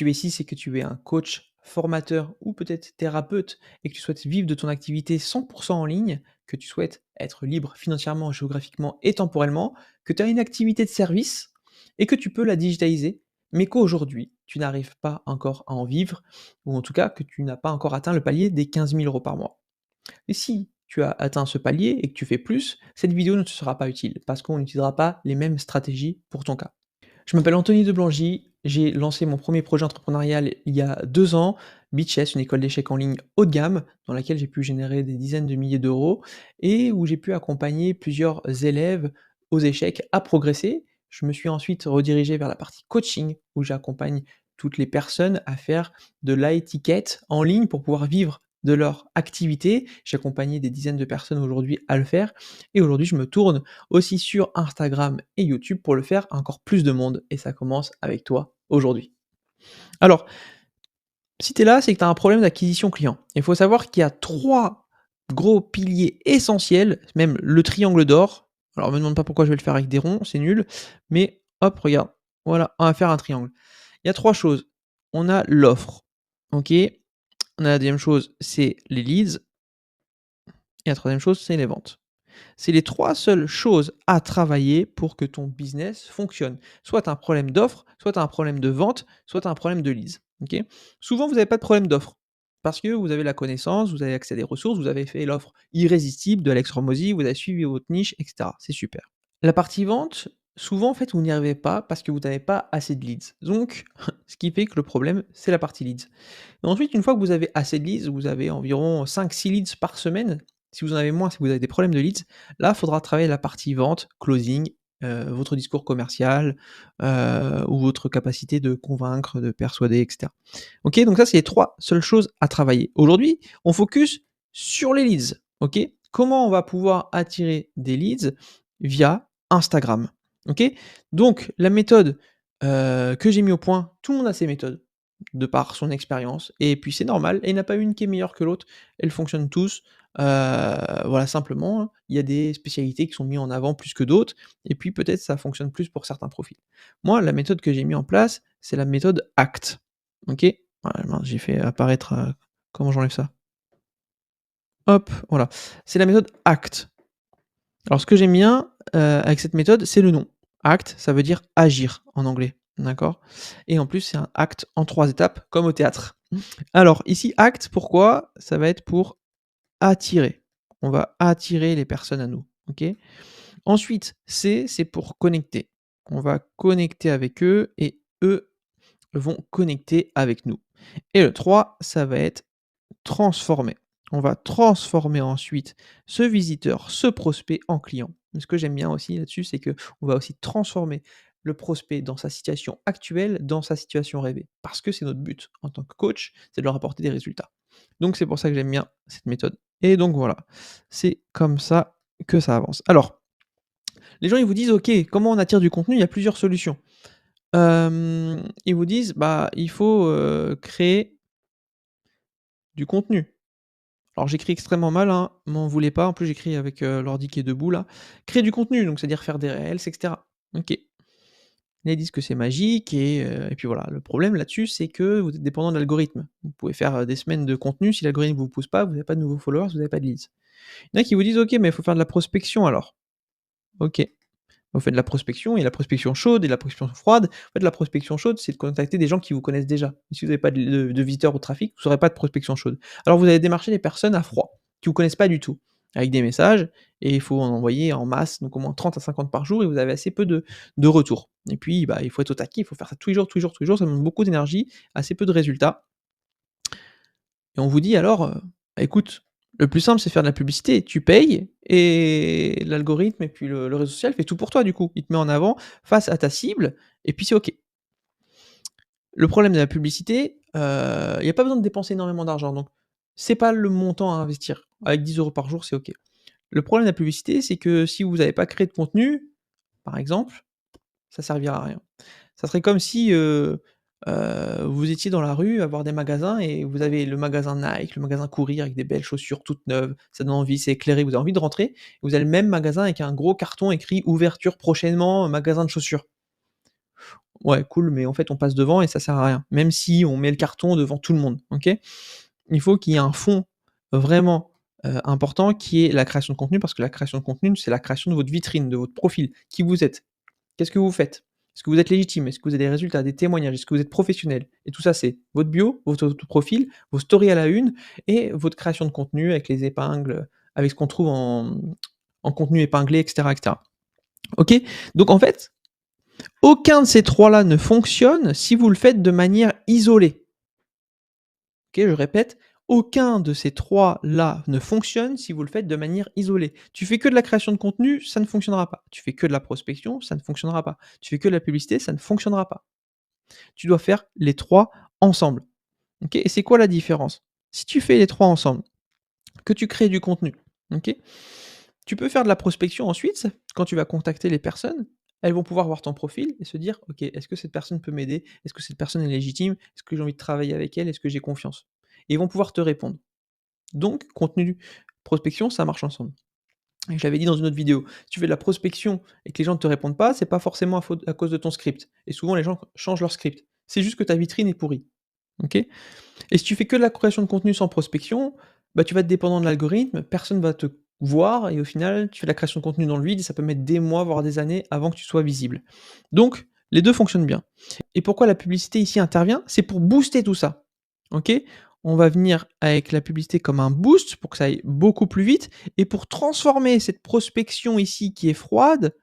tu es ici, c'est que tu es un coach, formateur ou peut-être thérapeute et que tu souhaites vivre de ton activité 100 en ligne, que tu souhaites être libre financièrement, géographiquement et temporellement, que tu as une activité de service et que tu peux la digitaliser, mais qu'aujourd'hui, tu n'arrives pas encore à en vivre ou en tout cas que tu n'as pas encore atteint le palier des 15 000 € par mois. Et si tu as atteint ce palier et que tu fais plus, cette vidéo ne te sera pas utile parce qu'on n'utilisera pas les mêmes stratégies pour ton cas. Je m'appelle Anthony de Blangy, j'ai lancé mon premier projet entrepreneurial il y a 2 ans, Bitchess, une école d'échecs en ligne haut de gamme, dans laquelle j'ai pu générer des dizaines de milliers d'euros et où j'ai pu accompagner plusieurs élèves aux échecs à progresser. Je me suis ensuite redirigé vers la partie coaching, où j'accompagne toutes les personnes à faire de l'high ticket en ligne pour pouvoir vivre de leur activité. J'ai accompagné des dizaines de personnes aujourd'hui à le faire et aujourd'hui je me tourne aussi sur Instagram et YouTube pour le faire à encore plus de monde et ça commence avec toi aujourd'hui. Alors, si tu es là, c'est que tu as un problème d'acquisition client. Il faut savoir qu'il y a 3 gros piliers essentiels, même le triangle d'or. Alors me demande pas pourquoi je vais le faire avec des ronds, c'est nul, mais hop, regarde, voilà, on va faire un triangle. Il y a 3 choses. On a l'offre, OK? On a la deuxième chose, c'est les leads et la troisième chose, c'est les ventes. C'est les 3 seules choses à travailler pour que ton business fonctionne. Soit tu as un problème d'offre, soit tu as un problème de vente, soit tu as un problème de leads, OK? Souvent, vous n'avez pas de problème d'offre parce que vous avez la connaissance, vous avez accès à des ressources, vous avez fait l'offre irrésistible de Alex Hormozy, vous avez suivi votre niche et cetera. C'est super. La partie vente, souvent, en fait, vous n'y arrivez pas parce que vous n'avez pas assez de leads. Donc, ce qui fait que le problème, c'est la partie leads. Et ensuite, une fois que vous avez assez de leads, vous avez environ 5-6 leads par semaine. Si vous en avez moins, si vous avez des problèmes de leads, là, il faudra travailler la partie vente, closing, votre discours commercial, ou votre capacité de convaincre, de persuader, et cetera. OK, donc ça, c'est les 3 seules choses à travailler. Aujourd'hui, on focus sur les leads, OK? Comment on va pouvoir attirer des leads? Via Instagram, OK? Donc la méthode, que j'ai mis au point, tout le monde a ses méthodes de par son expérience et puis c'est normal et il n'y en a pas une qui est meilleure que l'autre. Elles fonctionnent tous, voilà simplement, hein, il y a des spécialités qui sont mis en avant plus que d'autres et puis peut-être ça fonctionne plus pour certains profils. Moi, la méthode que j'ai mis en place, c'est la méthode ACT, OK? Ah mince, j'ai fait apparaître, comment j'enlève ça? Hop, voilà. C'est la méthode ACT. Alors ce que j'aime bien, avec cette méthode, c'est le nom. ACT, ça veut dire agir en anglais, d'accord? Et en plus, c'est un acte en 3 étapes comme au théâtre. Alors ici, ACT, pourquoi? Ça va être pour attirer. On va attirer les personnes à nous, OK? Ensuite, C, c'est pour connecter. On va connecter avec eux et eux vont connecter avec nous. Et le 3, ça va être transformer. On va transformer ensuite ce visiteur, ce prospect en client. Mais ce que j'aime bien aussi là-dessus, c'est que on va aussi transformer le prospect dans sa situation actuelle, dans sa situation rêvée. Parce que c'est notre but en tant que coach, c'est de leur apporter des résultats. Donc c'est pour ça que j'aime bien cette méthode. Et donc voilà, c'est comme ça que ça avance. Alors, les gens ils vous disent: «OK, comment on attire du contenu?» Il y a plusieurs solutions. Ils vous disent: «Bah, il faut, créer du contenu». Alors j'écris extrêmement mal, hein, m'en voulez pas. En plus, j'écris avec, l'ordi qui est debout là. Créer du contenu, donc c'est-à-dire faire des reels, et cetera. OK. Là, ils disent que c'est magique et puis voilà. Le problème là-dessus, c'est que vous êtes dépendant de l'algorithme. Vous pouvez faire, des semaines de contenu, si l'algorithme vous pousse pas, vous avez pas de nouveaux followers, vous avez pas de leads. Il y en a qui vous disent: «OK, mais il faut faire de la prospection alors». OK. Vous faites de la prospection, et la prospection chaude et la prospection froide. En fait, la prospection chaude, c'est de contacter des gens qui vous connaissent déjà. Si vous n'avez pas de visiteurs au trafic, vous aurez pas de prospection chaude. Alors vous allez démarcher des personnes à froid, qui vous connaissent pas du tout, avec des messages et il faut en envoyer en masse, donc au moins 30 à 50 par jour et vous avez assez peu de retours. Et puis, bah, il faut être au taquet, il faut faire ça tous les jours, tous les jours, tous les jours, ça demande beaucoup d'énergie, assez peu de résultats. Et on vous dit alors, écoute, le plus simple, c'est faire de la publicité. Tu payes et l'algorithme et puis le réseau social fait tout pour toi du coup. Il te met en avant face à ta cible et puis c'est OK. Le problème de la publicité, il y a pas besoin de dépenser énormément d'argent, donc c'est pas le montant à investir. Avec 10 € par jour, c'est OK. Le problème de la publicité, c'est que si vous n'avez pas créé de contenu, par exemple, ça servira à rien. Ça serait comme si, vous étiez dans la rue à voir des magasins et vous avez le magasin Nike, le magasin Courir avec des belles chaussures toutes neuves, ça donne envie, c'est éclairé, vous avez envie de rentrer, et vous avez le même magasin avec un gros carton écrit «Ouverture prochainement, magasin de chaussures». ouais, cool, mais en fait, on passe devant et ça sert à rien. Même si on met le carton devant tout le monde, OK? Il faut qu'il y ait un fond vraiment, important qui est la création de contenu parce que la création de contenu, c'est la création de votre vitrine, de votre profil. Qui vous êtes? Qu'est-ce que vous faites? Est-ce que vous êtes légitime? Est-ce que vous avez des résultats, des témoignages? Est-ce que vous êtes professionnel? Et tout ça, c'est votre bio, votre profil, vos stories à la une et votre création de contenu avec les épingles, avec ce qu'on trouve en contenu épinglé et cetera et cetera. OK? Donc en fait, aucun de ces 3 là ne fonctionne si vous le faites de manière isolée. OK, je répète, aucun de ces 3 là ne fonctionne si vous le faites de manière isolée. Tu fais que de la création de contenu, ça ne fonctionnera pas. Tu fais que de la prospection, ça ne fonctionnera pas. Tu fais que de la publicité, ça ne fonctionnera pas. Tu dois faire les 3 ensemble. OK? Et c'est quoi la différence? Si tu fais les 3 ensemble, que tu crées du contenu, OK? Tu peux faire de la prospection ensuite, quand tu vas contacter les personnes, elles vont pouvoir voir ton profil et se dire: «OK, est-ce que cette personne peut m'aider? Est-ce que cette personne est légitime? Est-ce que j'ai envie de travailler avec elle? Est-ce que j'ai confiance?» Et ils vont pouvoir te répondre. Donc contenu, prospection, ça marche ensemble. Et je l'avais dit dans une autre vidéo, si tu fais de la prospection et que les gens ne te répondent pas, c'est pas forcément à cause de ton script et souvent les gens changent leur script. C'est juste que ta vitrine est pourrie, OK? Et si tu fais que de la création de contenu sans prospection, bah, tu vas être dépendant de l'algorithme, personne va te voir et au final, tu fais de la création de contenu dans le vide et ça peut mettre des mois, voire des années avant que tu sois visible. Donc les 2 fonctionnent bien. Et pourquoi la publicité ici intervient? C'est pour booster tout ça, OK? On va venir avec la publicité comme un boost pour que ça aille beaucoup plus vite et pour transformer cette prospection ici qui est froide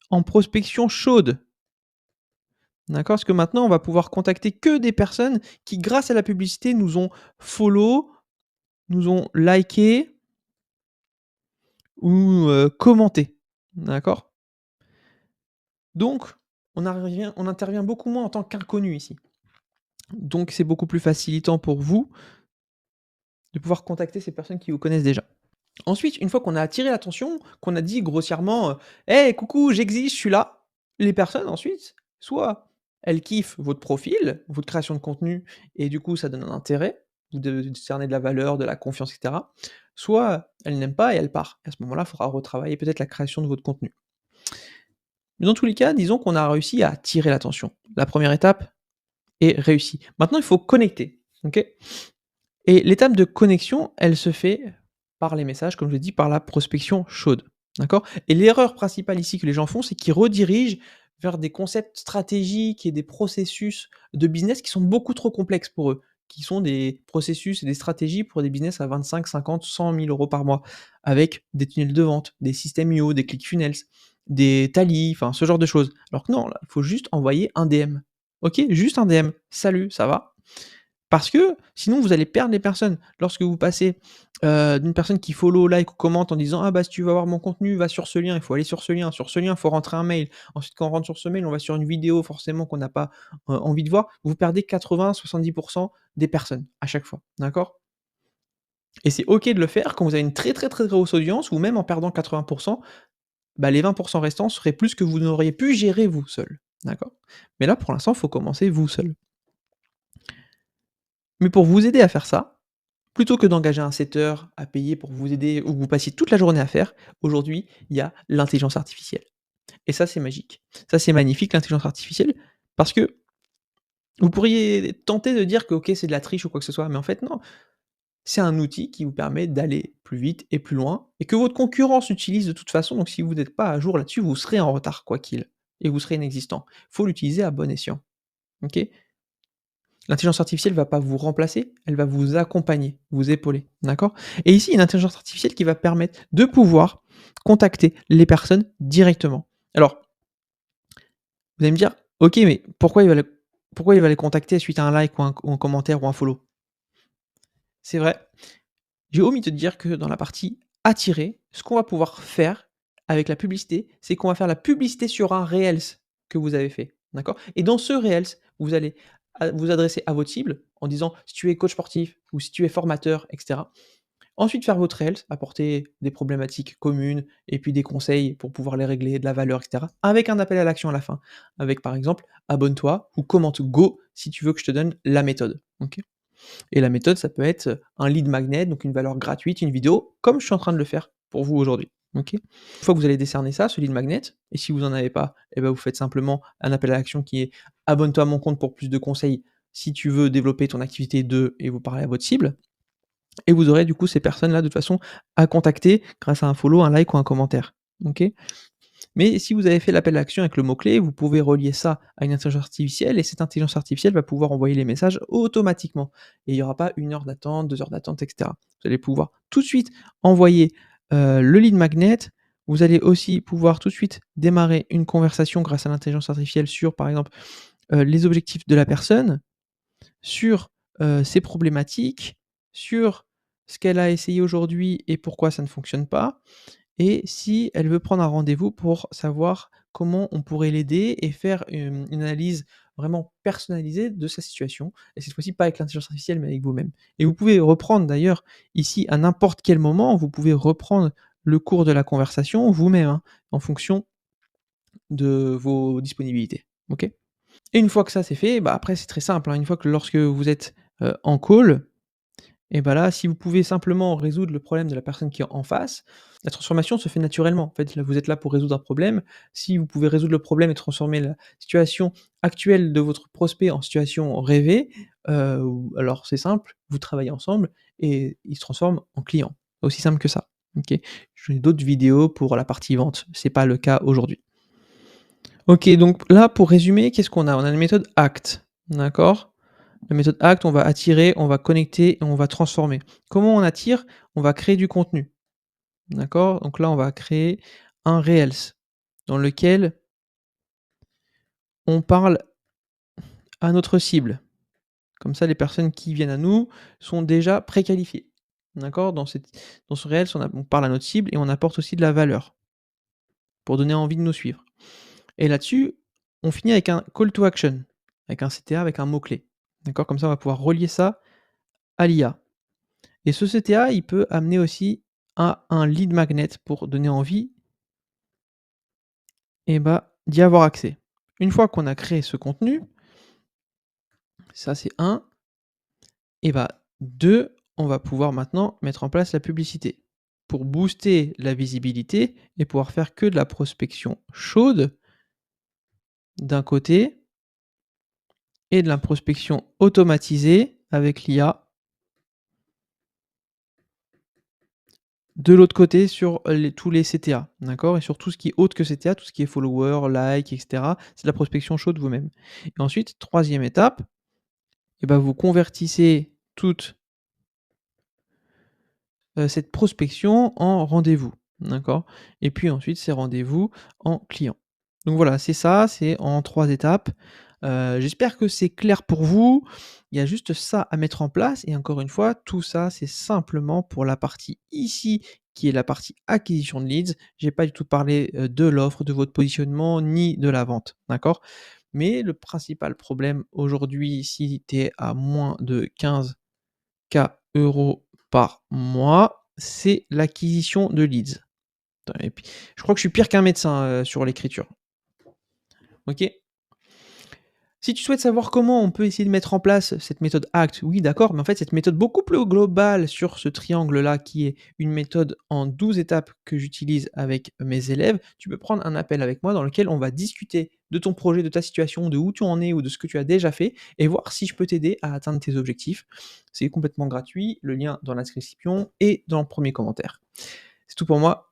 en prospection chaude. D'accord? Parce que maintenant, on va pouvoir contacter que des personnes qui, grâce à la publicité, nous ont follow, nous ont liké ou, commenté. D'accord? Donc, on intervient beaucoup moins en tant qu'inconnu ici. Donc c'est beaucoup plus facilitant pour vous de pouvoir contacter ces personnes qui vous connaissent déjà. Ensuite, une fois qu'on a attiré l'attention, qu'on a dit grossièrement, «Hey coucou, j'existe, je suis là», les personnes ensuite, soit elles kiffent votre profil, votre création de contenu et du coup ça donne un intérêt, vous de discerner de la valeur, de la confiance et cetera. Soit elles n'aiment pas et elles partent. À ce moment-là, il faudra retravailler peut-être la création de votre contenu. Mais dans tous les cas, disons qu'on a réussi à attirer l'attention. La première étape est réussie. Maintenant, il faut connecter, OK? Et l'étape de connexion, elle se fait par les messages, comme je l'ai dit, par la prospection chaude, d'accord? Et l'erreur principale ici que les gens font, c'est qu'ils redirigent vers des concepts stratégiques et des processus de business qui sont beaucoup trop complexes pour eux, qui sont des processus et des stratégies pour des business à 25, 50, 100 000 € par mois, avec des tunnels de vente, des systèmes IO, des ClickFunnels, des Tally, enfin ce genre de choses. Alors que non, là, il faut juste envoyer un DM. OK? Juste un DM. «Salut, ça va?» Parce que sinon vous allez perdre les personnes. Lorsque vous passez, d'une personne qui follow, like ou commente en disant: «Ah bah, si tu veux voir mon contenu, va sur ce lien», il faut aller sur ce lien. Sur ce lien, il faut rentrer un mail. Ensuite, quand on rentre sur ce mail, on va sur une vidéo forcément qu'on n'a pas, envie de voir. Vous perdez 80-70 des personnes à chaque fois, d'accord? Et c'est OK de le faire quand vous avez une très, très, très grosse audience ou même en perdant 80, bah, les 20 restants seraient plus que vous n'auriez pu gérer vous seul, d'accord? Mais là, pour l'instant, il faut commencer vous seul. Mais pour vous aider à faire ça, plutôt que d'engager un setter à payer pour vous aider ou que vous passiez toute la journée à faire, aujourd'hui, il y a l'intelligence artificielle et ça, c'est magique. Ça, c'est magnifique l'intelligence artificielle parce que vous pourriez tenter de dire que, OK, c'est de la triche ou quoi que ce soit, mais en fait, non. C'est un outil qui vous permet d'aller plus vite et plus loin et que votre concurrence utilise de toute façon, donc si vous n'êtes pas à jour là-dessus, vous serez en retard quoi qu'il et vous serez inexistant. Il faut l'utiliser à bon escient, OK? L'intelligence artificielle va pas vous remplacer, elle va vous accompagner, vous épauler, d'accord? Et ici, une intelligence artificielle qui va permettre de pouvoir contacter les personnes directement. Alors, vous allez me dire: «OK, mais pourquoi il va les contacter suite à un like ou un commentaire ou un follow?» C'est vrai, j'ai omis de te dire que dans la partie attirer, ce qu'on va pouvoir faire avec la publicité, c'est qu'on va faire la publicité sur un reels que vous avez fait, d'accord? Et dans ce reels, vous allez vous adresser à votre cible en disant si tu es coach sportif ou si tu es formateur, et cetera. Ensuite, faire votre reels, apporter des problématiques communes et puis des conseils pour pouvoir les régler, de la valeur, et cetera, avec un appel à l'action à la fin. Avec par exemple: «Abonne-toi» ou «Commente go» si tu veux que je te donne la méthode, OK? Et la méthode, ça peut être un lead magnet, donc une valeur gratuite, une vidéo, comme je suis en train de le faire pour vous aujourd'hui. OK? Une fois que vous allez décerner ça, ce lead magnet, et si vous en avez pas, et ben vous faites simplement un appel à l'action qui est: «Abonne-toi à mon compte pour plus de conseils si tu veux développer ton activité de» et vous parlez à votre cible et vous aurez du coup ces personnes-là de toute façon à contacter grâce à un follow, un like ou un commentaire. OK? Mais si vous avez fait l'appel à l'action avec le mot-clé, vous pouvez relier ça à une intelligence artificielle et cette intelligence artificielle va pouvoir envoyer les messages automatiquement et il y aura pas 1 heure d'attente, 2 heures d'attente et cetera. Vous allez pouvoir tout de suite envoyer, le lead magnet. Vous allez aussi pouvoir tout de suite démarrer une conversation grâce à l'intelligence artificielle sur, par exemple, les objectifs de la personne, sur, ses problématiques, sur ce qu'elle a essayé aujourd'hui et pourquoi ça ne fonctionne pas et si elle veut prendre un rendez-vous pour savoir comment on pourrait l'aider et faire une analyse vraiment personnalisée de sa situation et cette fois-ci pas avec l'intelligence artificielle mais avec vous-même. Et vous pouvez reprendre d'ailleurs ici à n'importe quel moment, vous pouvez reprendre le cours de la conversation vous-même, hein, en fonction de vos disponibilités. OK? Et une fois que ça c'est fait, bah, après c'est très simple, hein, une fois que lorsque vous êtes, en call et bah, là, si vous pouvez simplement résoudre le problème de la personne qui est en face, la transformation se fait naturellement. En fait, là, vous êtes là pour résoudre un problème. Si vous pouvez résoudre le problème et transformer la situation actuelle de votre prospect en situation rêvée, ou alors c'est simple, vous travaillez ensemble et il se transforme en client. Aussi simple que ça, OK? J'ai d'autres vidéos pour la partie vente, c'est pas le cas aujourd'hui. OK, donc là, pour résumer, qu'est-ce qu'on a? On a une méthode ACT, d'accord? La méthode ACT, on va attirer, on va connecter et on va transformer. Comment on attire? On va créer du contenu, d'accord? Donc là, on va créer un Reels dans lequel on parle à notre cible. Comme ça, les personnes qui viennent à nous sont déjà préqualifiées, d'accord? Dans ce Reels, on parle à notre cible et on apporte aussi de la valeur pour donner envie de nous suivre. Et là-dessus, on finit avec un call to action, avec un CTA, avec un mot-clé, d'accord? Comme ça, on va pouvoir relier ça à l'IA. Et ce CTA, il peut amener aussi à un lead magnet pour donner envie et bah, d'y avoir accès. Une fois qu'on a créé ce contenu, ça c'est un et bah, 2, on va pouvoir maintenant mettre en place la publicité pour booster la visibilité et pouvoir faire que de la prospection chaude d'un côté et de la prospection automatisée avec l'IA de l'autre côté sur tous les CTA, d'accord? Et sur tout ce qui est autre que CTA, tout ce qui est follower, like, et cetera, c'est de la prospection chaude vous-même. Et ensuite, troisième étape, et ben vous convertissez toute, cette prospection en rendez-vous, d'accord? Et puis ensuite ces rendez-vous en clients. Donc voilà, c'est ça, c'est en 3 étapes. J'espère que c'est clair pour vous. Il y a juste ça à mettre en place et encore une fois, tout ça, c'est simplement pour la partie ici, qui est la partie acquisition de leads. J'ai pas du tout parlé, de l'offre, de votre positionnement, ni de la vente, d'accord? Mais le principal problème aujourd'hui, si tu es à moins de 15K € par mois, c'est l'acquisition de leads. Et puis, je crois que je suis pire qu'un médecin, sur l'écriture. OK? Si tu souhaites savoir comment on peut essayer de mettre en place cette méthode ACT, oui d'accord, mais en fait cette méthode beaucoup plus globale sur ce triangle-là, qui est une méthode en 12 étapes que j'utilise avec mes élèves, tu peux prendre un appel avec moi dans lequel on va discuter de ton projet, de ta situation, de où tu en es ou de ce que tu as déjà fait et voir si je peux t'aider à atteindre tes objectifs. C'est complètement gratuit, le lien dans la description et dans le premier commentaire. C'est tout pour moi.